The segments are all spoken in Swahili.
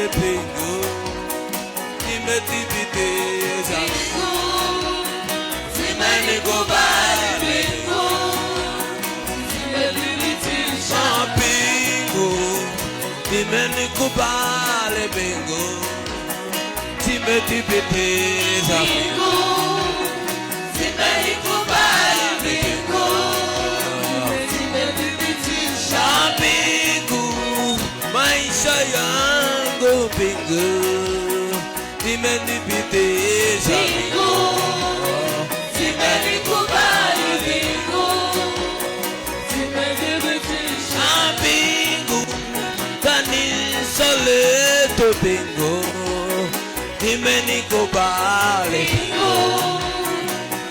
bingu, nimethibitisha zimenikubali bingu, zimethibitisha bingu, zimenikubali bingu, zimethibitisha bingu, zimenikubali bingu, zimethibitisha bingu, maisha yangu bingu, zimenithibitisha bingu, zimenikubali bingu, zimenithibitisha bingu, kanisa letu bingu, zimenikubali bingu,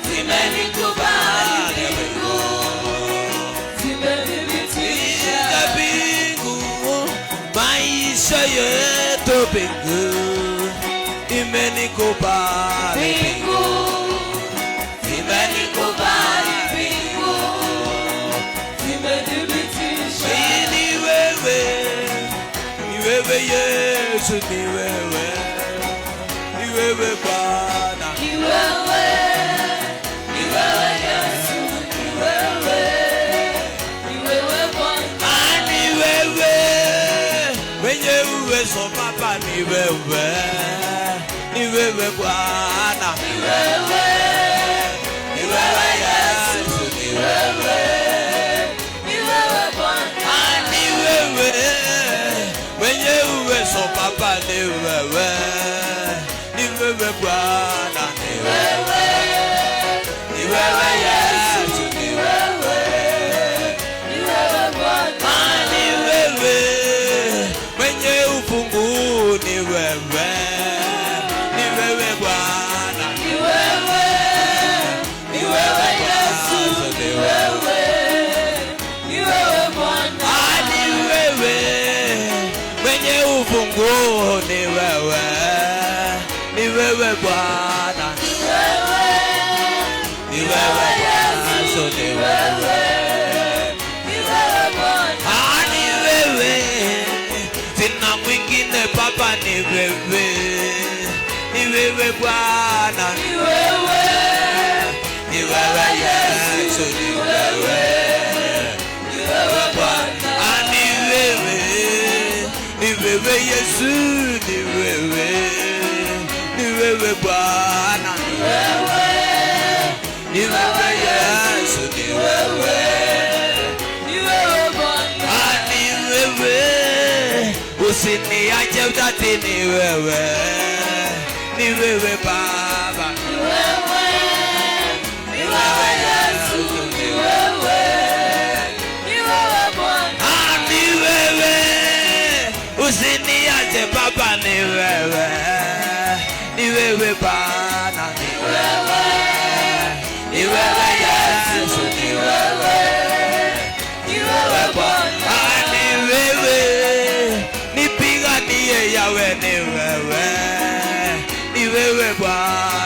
zimenikubali bingu, zimenithibitisha bingu, maisha yetu bingu, zimenikubali bingu, zimenikubali bingu, zimenithibitisha. Ni wewe Yesu, ni wewe Bwana, ni wewe Yesu, ni wewe Bwana, ni wewe mwenye uwezo Baba, ni wewe Bwana, ni wewe Yesu, ni wewe Bwana, ni wewe mwenye uwezo Baba, ni wewe Bwana, ni wewe Yesu, ni wewe Bwana, ni wewe mwenye ufunguo, ni wewe Bwana, ni wewe Yesu, ni wewe Bwana, ni wewe mwenye ufunguo, ni wewe Bwana, ni wewe Yesu, ni wewe Bwana, ni wewe, sina mwingine Baba, ni wewe Bwana, ni wewe Yesu, ni wewe Bwana, ni wewe Yesu, ni wewe Bwana, ni wewe Yesu, ni wewe Bwana, ni wewe, usiniache utati, ni wewe Baba, ni wewe Yesu, ni wewe Bwana, ni wewe, usiniache Baba, ni wewe Bwana, ni wewe Yesu, ni wewe Bwana, ni wewe, nipiganie yawe, ni wewe Bwana.